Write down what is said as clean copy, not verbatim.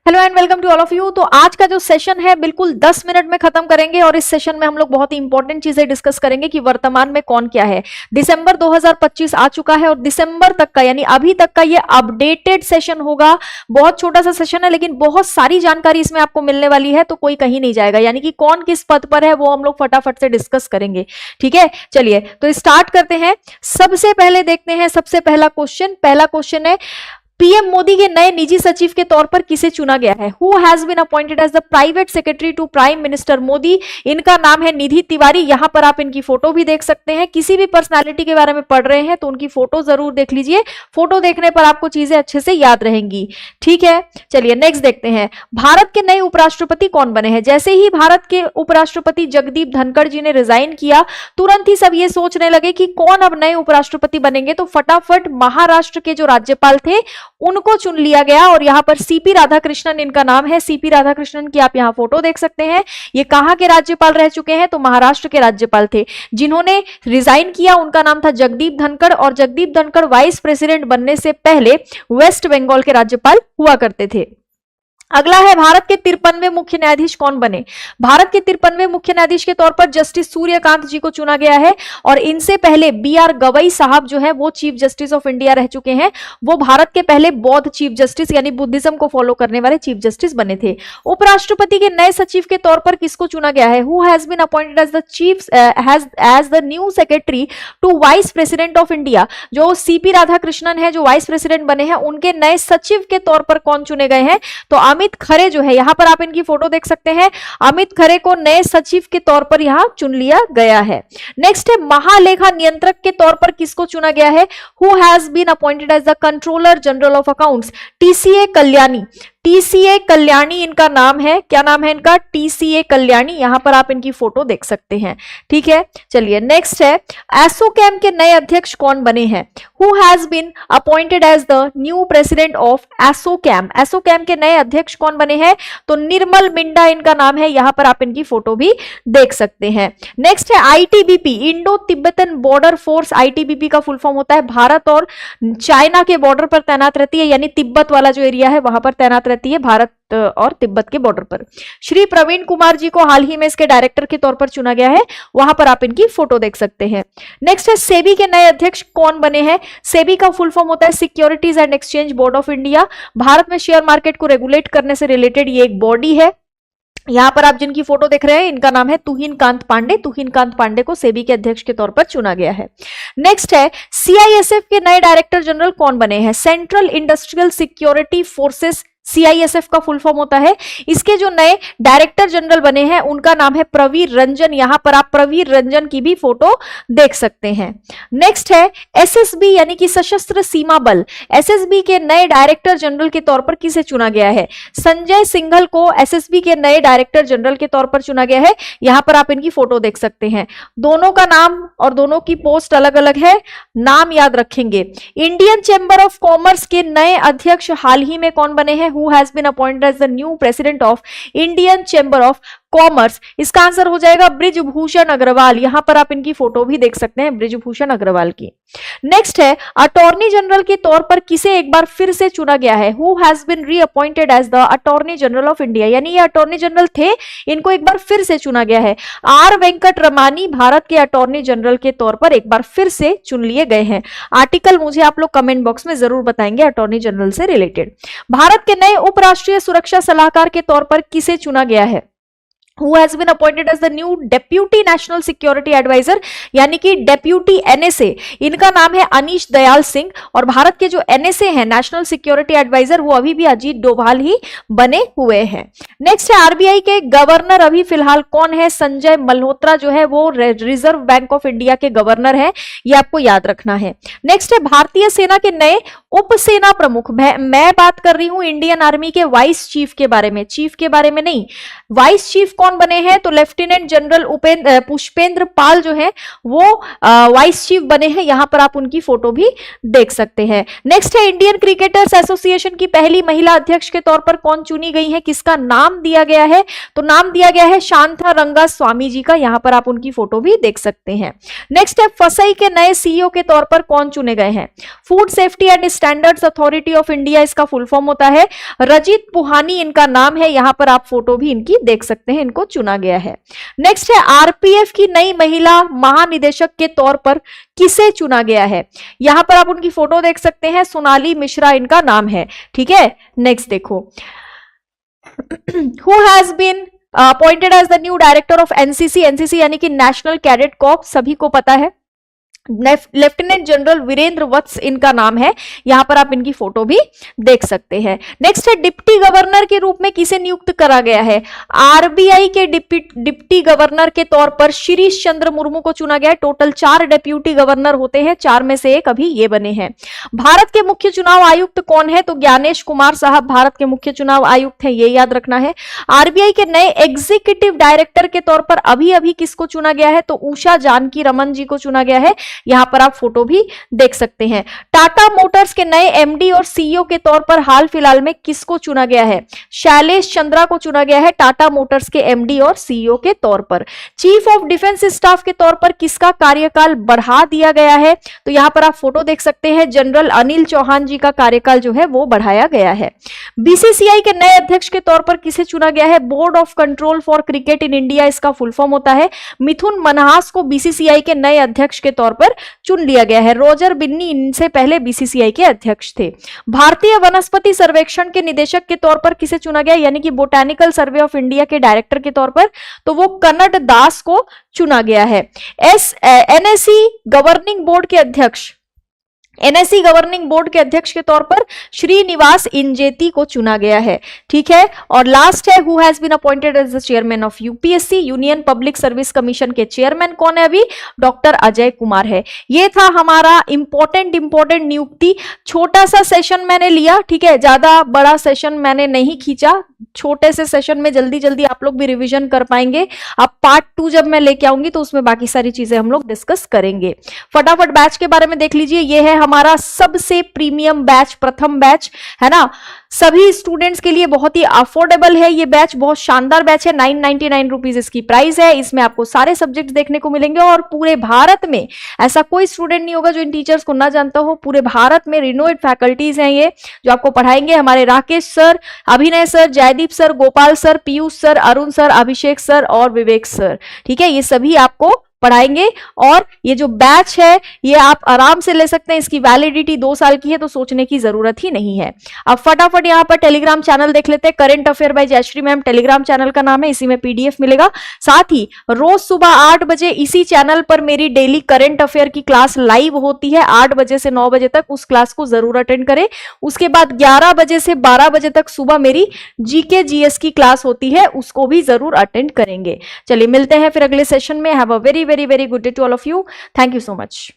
Hello and welcome to all of you. तो आज का जो सेशन है बिल्कुल 10 मिनट में खत्म करेंगे और इस सेशन में हम लोग बहुत ही इंपॉर्टेंट चीजें डिस्कस करेंगे कि वर्तमान में कौन क्या है। दिसंबर 2025 आ चुका है और दिसंबर तक का यानी अभी तक का ये अपडेटेड सेशन होगा। बहुत छोटा सा सेशन है लेकिन बहुत सारी जानकारी इसमें आपको मिलने वाली है, तो कोई कहीं नहीं जाएगा। यानी कि कौन किस पद पर है वो हम लोग फटाफट से डिस्कस करेंगे। ठीक है, चलिए तो स्टार्ट करते हैं। सबसे पहले देखते हैं सबसे पहला क्वेश्चन है, पीएम मोदी के नए निजी सचिव के तौर पर किसे चुना गया है? Who has been appointed as the private secretary to prime minister Modi. इनका नाम है निधि तिवारी। यहां पर आप इनकी फोटो भी देख सकते हैं। किसी भी पर्सनालिटी के बारे में पढ़ रहे हैं तो उनकी फोटो जरूर देख लीजिए, फोटो देखने पर आपको चीजें अच्छे से याद रहेंगी। ठीक है, चलिए नेक्स्ट देखते हैं। भारत के नए उपराष्ट्रपति कौन बने हैं? जैसे ही भारत के उपराष्ट्रपति जगदीप धनखड़ जी ने रिजाइन किया, तुरंत ही सब ये सोचने लगे कि कौन अब नए उपराष्ट्रपति बनेंगे, तो फटाफट महाराष्ट्र के जो राज्यपाल थे उनको चुन लिया गया और यहां पर सीपी राधाकृष्णन इनका नाम है। सीपी राधाकृष्णन की आप यहां फोटो देख सकते हैं। ये कहां के राज्यपाल रह चुके हैं? तो महाराष्ट्र के राज्यपाल थे। जिन्होंने रिजाइन किया उनका नाम था जगदीप धनखड़, और जगदीप धनखड़ वाइस प्रेसिडेंट बनने से पहले वेस्ट बंगाल के राज्यपाल हुआ करते थे। अगला है, भारत के 53वें मुख्य न्यायाधीश कौन बने? भारत के 53वें मुख्य न्यायाधीश के तौर पर जस्टिस सूर्यकांत जी को चुना गया है और इनसे पहले बीआर गवई साहब जो है वो चीफ जस्टिस ऑफ इंडिया रह चुके हैं। वो भारत के पहले बौद्ध चीफ जस्टिस यानी बुद्धिज्म को फॉलो करने वाले चीफ जस्टिस बने थे। उपराष्ट्रपति के नए सचिव के तौर पर किसको चुना गया है? Who has been appointed as the chief as the new secretary to vice president of India. जो सीपी राधाकृष्णन है जो वाइस प्रेसिडेंट बने हैं, उनके नए सचिव के तौर पर कौन चुने गए हैं? तो अमित खरे जो है, यहां पर आप इनकी फोटो देख सकते हैं। अमित खरे को नए सचिव के तौर पर यहां चुन लिया गया है। नेक्स्ट है, महालेखा नियंत्रक के तौर पर किसको चुना गया है? Who has been appointed as the controller general of accounts. TCA Kalyani. TCA Kalyani इनका नाम है। क्या नाम है इनका? टीसीए कल्याणी। यहां पर आप इनकी फोटो देख सकते हैं। ठीक है, चलिए नेक्स्ट है, एसोचैम के नए अध्यक्ष कौन बने हैं? Who has been appointed as the new president of ASSOCHAM. ASSOCHAM के नए अध्यक्ष कौन बने हैं? तो निर्मल मिंडा इनका नाम है। यहां पर आप इनकी फोटो भी देख सकते हैं। नेक्स्ट है, ITBP, Indo Tibetan border force. ITBP का फुल फॉर्म होता है भारत और चाइना के बॉर्डर पर तैनात रहती है, यानी तिब्बत वाला जो एरिया है वहां पर तैनात रहती है, भारत और तिब्बत के बॉर्डर पर। श्री प्रवीण कुमार जी को हाल ही में इसके डायरेक्टर के तौर पर चुना गया है। वहां पर आप इनकी फोटो देख सकते हैं। नेक्स्ट है, सेबी के नए अध्यक्ष कौन बने हैं? सेबी का फुल फॉर्म होता है securities and exchange board of India. Bharat में शेयर मार्केट को रेगुलेट करने से रिलेटेड ये एक बॉडी है। यहां पर आप जिनकी फोटो देख रहे हैं इनका नाम है तुहिन कांत पांडे। तुहिन कांत पांडे को सेबी के अध्यक्ष के तौर पर चुना गया है। नेक्स्ट है, सीआईएसएफ के नए डायरेक्टर जनरल कौन बने हैं? Central industrial security forces, CISF का फुल फॉर्म होता है। इसके जो नए डायरेक्टर जनरल बने हैं उनका नाम है प्रवीर रंजन। यहां पर आप प्रवीर रंजन की भी फोटो देख सकते हैं। नेक्स्ट है, एसएसबी यानी कि सशस्त्र सीमा बल। एसएसबी के नए डायरेक्टर जनरल के तौर पर किसे चुना गया है? संजय सिंघल को एसएसबी के नए डायरेक्टर जनरल के तौर पर चुना गया है। यहां पर आप इनकी फोटो देख सकते हैं। दोनों का नाम और दोनों की पोस्ट अलग अलग है, नाम याद रखेंगे। इंडियन चैम्बर ऑफ कॉमर्स के नए अध्यक्ष हाल ही में कौन बने हैं? Who has been appointed as the new president of Indian Chamber of commerce? इसका आंसर हो जाएगा ब्रिजभूषण अग्रवाल। यहां पर आप इनकी फोटो भी देख सकते हैं ब्रिजभूषण अग्रवाल की। नेक्स्ट है, अटॉर्नी जनरल के तौर पर किसे एक बार फिर से चुना गया है? Who has been reappointed as the attorney general of India. यानी ये अटॉर्नी जनरल थे, इनको एक बार फिर से चुना गया है। आर वेंकट रमानी भारत के अटॉर्नी जनरल के तौर पर एक बार फिर से चुन लिए गए हैं। आर्टिकल मुझे आप लोग कमेंट बॉक्स में जरूर बताएंगे अटॉर्नी जनरल से रिलेटेड। भारत के नए उपराष्ट्रीय सुरक्षा सलाहकार के तौर पर किसे चुना गया है? Who has been appointed as the new Deputy National Security Advisor यानी कि डेप्यूटी एनएसए। इनका नाम है अनीश दयाल सिंह और भारत के जो एनएसए हैं नेशनल सिक्योरिटी एडवाइजर वो अभी भी अजीत डोभाल ही बने हुए हैं। नेक्स्ट है, आरबीआई के गवर्नर अभी फिलहाल कौन है? संजय मल्होत्रा जो है वो रिजर्व बैंक ऑफ इंडिया के गवर्नर है, ये आपको याद रखना है। नेक्स्ट है, भारतीय सेना के नए उप सेना प्रमुख। मैं बात कर रही हूं इंडियन आर्मी के वाइस चीफ के बारे में, चीफ के बारे में नहीं। वाइस चीफ कौन बने हैं? तो लेफ्टिनेंट जनरल पुष्पेंद्र पाल जो है वो वाइस चीफ बने हैं। यहां पर आप उनकी फोटो भी देख सकते हैं। नेक्स्ट है, इंडियन क्रिकेटर्स एसोसिएशन की पहली महिला अध्यक्ष के तौर पर कौन चुनी गई है? किसका नाम दिया गया है? तो नाम दिया गया है शांता रंगा स्वामी जी का। यहां पर आप उनकी फोटो भी देख सकते हैं। नेक्स्ट है, फसई के नए सीईओ के तौर पर कौन चुने गए हैं? Food safety and standards authority of India इसका फुल फॉर्म होता है। रजित पुहानी इनका नाम है, यहां पर आप फोटो भी इनकी देख सकते हैं, इनको चुना गया है। नेक्स्ट है आरपीएफ की नई महिला महानिदेशक के तौर पर किसे चुना गया है? यहां पर आप उनकी फोटो देख सकते हैं, सोनाली मिश्रा इनका नाम है। ठीक है, नेक्स्ट देखो, who has been appointed as the new director of NCC, NCC यानी कि नेशनल कैडेट कॉर्प्स, सभी को पता है, लेफ्टिनेंट जनरल वीरेंद्र वत्स इनका नाम है, यहां पर आप इनकी फोटो भी देख सकते हैं। नेक्स्ट है डिप्टी गवर्नर के रूप में किसे नियुक्त करा गया है? आरबीआई के डिप्टी गवर्नर के तौर पर शिरीष चंद्र मुर्मू को चुना गया है। टोटल 4 डिप्टी गवर्नर होते हैं, 4 में से एक अभी ये बने हैं। भारत के मुख्य चुनाव आयुक्त कौन है? तो ज्ञानेश कुमार साहब भारत के मुख्य चुनाव आयुक्त हैं, ये याद रखना है। आरबीआई के नए एग्जीक्यूटिव डायरेक्टर के तौर पर अभी अभी किसको चुना गया है? तो उषा जानकी रमन जी को चुना गया है, यहां पर आप फोटो भी देख सकते हैं। टाटा मोटर्स के नए एमडी और सीईओ के तौर पर हाल फिलहाल में किसको चुना गया है? शैलेश चंद्रा को चुना गया है टाटा मोटर्स के एमडी और सीईओ के तौर पर। चीफ ऑफ डिफेंस स्टाफ के तौर पर किसका कार्यकाल बढ़ा दिया गया है? तो यहां पर आप फोटो देख सकते हैं, जनरल अनिल चौहान जी का कार्यकाल जो है वो बढ़ाया गया है। बीसीसीआई के नए अध्यक्ष के तौर पर किसे चुना गया है? Board of control for cricket in India इसका फुल फॉर्म होता है। मिथुन मनहास को बीसीसीआई के नए अध्यक्ष के तौर पर चुन लिया गया है। रोजर बिन्नी इनसे पहले बीसीसीआई के अध्यक्ष थे। भारतीय वनस्पति सर्वेक्षण के निदेशक के तौर पर किसे चुना गया, यानी कि बोटैनिकल सर्वे ऑफ इंडिया के डायरेक्टर के तौर पर? तो वो कन्नड़ दास को चुना गया है। एनएसई गवर्निंग बोर्ड के अध्यक्ष, एनएससी गवर्निंग बोर्ड के अध्यक्ष के तौर पर श्रीनिवास इंजेती को चुना गया है। ठीक है, और लास्ट है, who has been appointed as the chairman of UPSC, union public service commission के चेयरमैन कौन है अभी? डॉक्टर अजय कुमार है। ये था हमारा इंपॉर्टेंट नियुक्ति। छोटा सा सेशन मैंने लिया, ठीक है, ज्यादा बड़ा सेशन मैंने नहीं खींचा, छोटे से सेशन में जल्दी जल्दी आप लोग भी रिवीजन कर पाएंगे। अब पार्ट 2 जब मैं लेके आऊंगी तो उसमें बाकी सारी चीजें हम लोग डिस्कस करेंगे। फटाफट बैच के बारे में देख लीजिए, ये है हमारा सबसे प्रीमियम बैच, प्रथम बैच है ना, सभी स्टूडेंट्स के लिए बहुत ही अफोर्डेबल है ये बैच, बहुत शानदार बैच है। 999 रुपीज इसकी प्राइस है। इसमें आपको सारे सब्जेक्ट देखने को मिलेंगे और पूरे भारत में ऐसा कोई स्टूडेंट नहीं होगा जो इन टीचर्स को ना जानता हो। पूरे भारत में रिनोवेड फैकल्टीज हैं ये जो आपको पढ़ाएंगे। हमारे Rakesh sir, Abhinay sir, Jaideep sir, Gopal sir, Piyush sir, Arun sir, Abhishek sir और विवेक सर, ठीक है, ये सभी आपको पढ़ाएंगे। और ये जो बैच है ये आप आराम से ले सकते हैं, इसकी वैलिडिटी 2 साल की है, तो सोचने की जरूरत ही नहीं है। अब फटाफट यहाँ पर टेलीग्राम चैनल देख लेते हैं। Current affair by Jayshree ma'am Telegram channel का नाम है, इसी में पीडीएफ मिलेगा। साथ ही रोज सुबह 8 बजे इसी चैनल पर मेरी डेली करंट अफेयर की क्लास लाइव होती है, 8 बजे से 9 बजे तक। उस क्लास को जरूर अटेंड करें। उसके बाद 11 बजे से 12 बजे तक सुबह मेरी जीके जीएस की क्लास होती है, उसको भी जरूर अटेंड करेंगे। चलिए मिलते हैं फिर अगले सेशन में। Have a very very very good day to all of you. Thank you so much.